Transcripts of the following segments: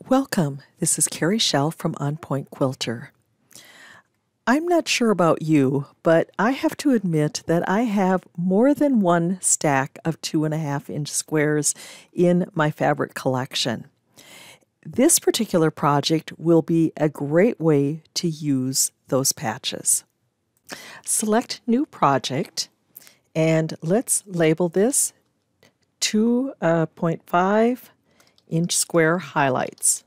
Welcome. This is Carrie Schell from On Point Quilter. I'm not sure about you, but I have to admit that I have more than one stack of 2.5-inch squares in my fabric collection. This particular project will be a great way to use those patches. Select New Project, and let's label this 2.5-inch square highlights,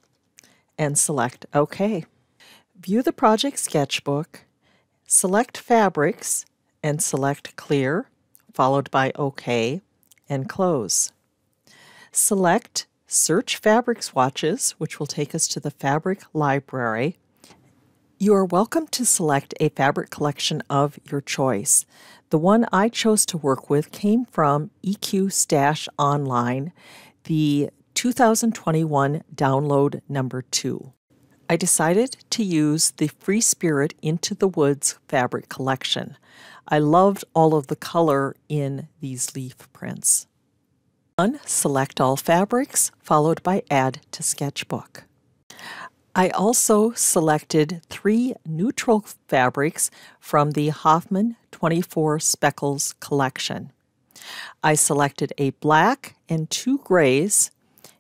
and select OK. View the project sketchbook, select Fabrics, and select Clear, followed by OK, and close. Select Search Fabric Swatches, which will take us to the Fabric Library. You are welcome to select a fabric collection of your choice. The one I chose to work with came from EQ Stash Online, the 2021 download number 2. I decided to use the Free Spirit Into the Woods fabric collection. I loved all of the color in these leaf prints. Select all fabrics, followed by Add to Sketchbook. I also selected 3 neutral fabrics from the Hoffman 24 Speckles collection. I selected a black and 2 grays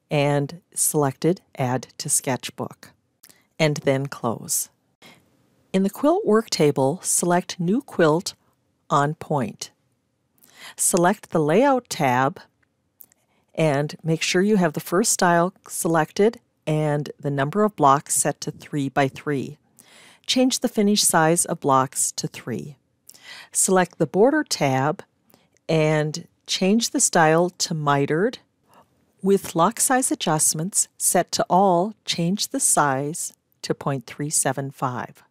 and selected Add to Sketchbook, and then close. In the Quilt work table, select New Quilt On Point. Select the Layout tab and make sure you have the first style selected and the number of blocks set to 3 by 3. Change the finish size of blocks to 3. Select the Border tab and change the style to mitered. With lock size adjustments set to all, change the size to 0.375.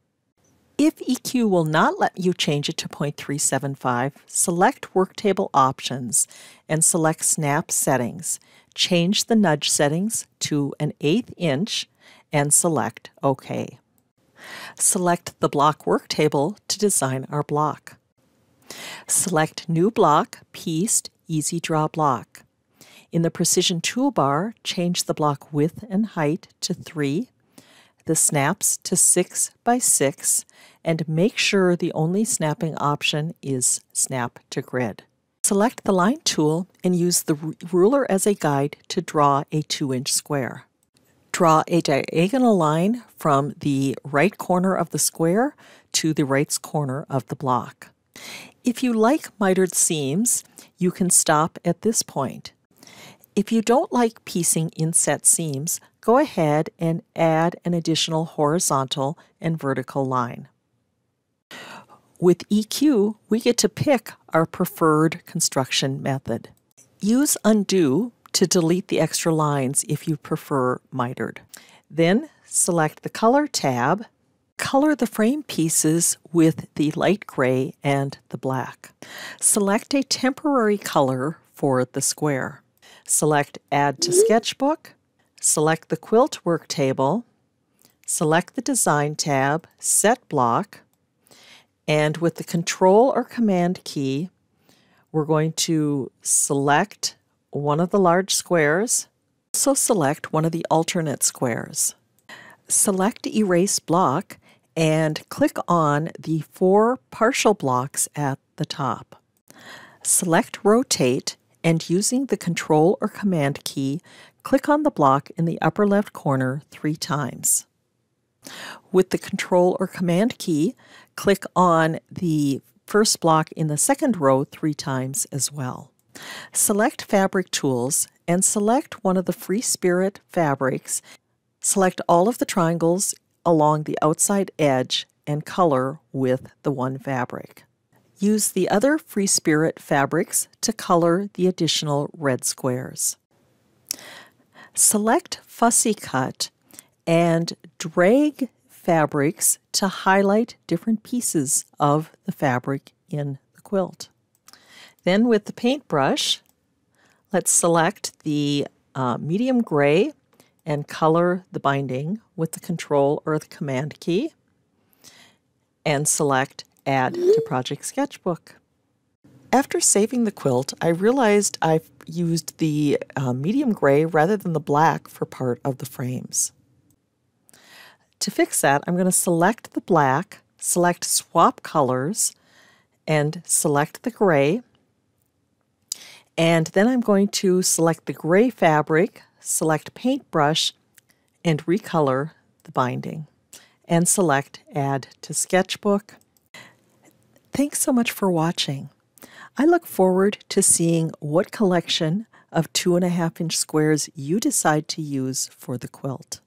If EQ will not let you change it to 0.375, select Work Table Options and select Snap Settings. Change the nudge settings to an 1/8 inch and select OK. Select the Block Work Table to design our block. Select New Block, Pieced, Easy Draw Block. In the Precision toolbar, change the block width and height to 3, the snaps to 6 by 6, and make sure the only snapping option is Snap to Grid. Select the Line tool and use the ruler as a guide to draw a 2-inch square. Draw a diagonal line from the right corner of the square to the right corner of the block. If you like mitered seams, you can stop at this point. If you don't like piecing inset seams, go ahead and add an additional horizontal and vertical line. With EQ, we get to pick our preferred construction method. Use Undo to delete the extra lines if you prefer mitered. Then select the Color tab. Color the frame pieces with the light gray and the black. Select a temporary color for the square. Select Add to Sketchbook. Select the Quilt work table. Select the Design tab, Set Block, and with the Control or Command key, we're going to select one of the large squares. Also select one of the alternate squares. Select Erase Block and click on the 4 partial blocks at the top. Select Rotate, and using the Control or Command key, click on the block in the upper left corner 3 times. With the Control or Command key, click on the first block in the second row 3 times as well. Select Fabric Tools and select one of the Free Spirit fabrics. Select all of the triangles along the outside edge and color with the one fabric. Use the other Free Spirit fabrics to color the additional red squares. Select Fussy Cut and drag fabrics to highlight different pieces of the fabric in the quilt. Then with the paintbrush, let's select the medium gray and color the binding with the Control or the Command key, and select Add to Project Sketchbook. After saving the quilt, I realized I've used the medium gray rather than the black for part of the frames. To fix that, I'm going to select the black, select Swap Colors, and select the gray. And then I'm going to select the gray fabric, select Paintbrush, and recolor the binding. And select Add to Sketchbook. Thanks so much for watching. I look forward to seeing what collection of 2.5-inch squares you decide to use for the quilt.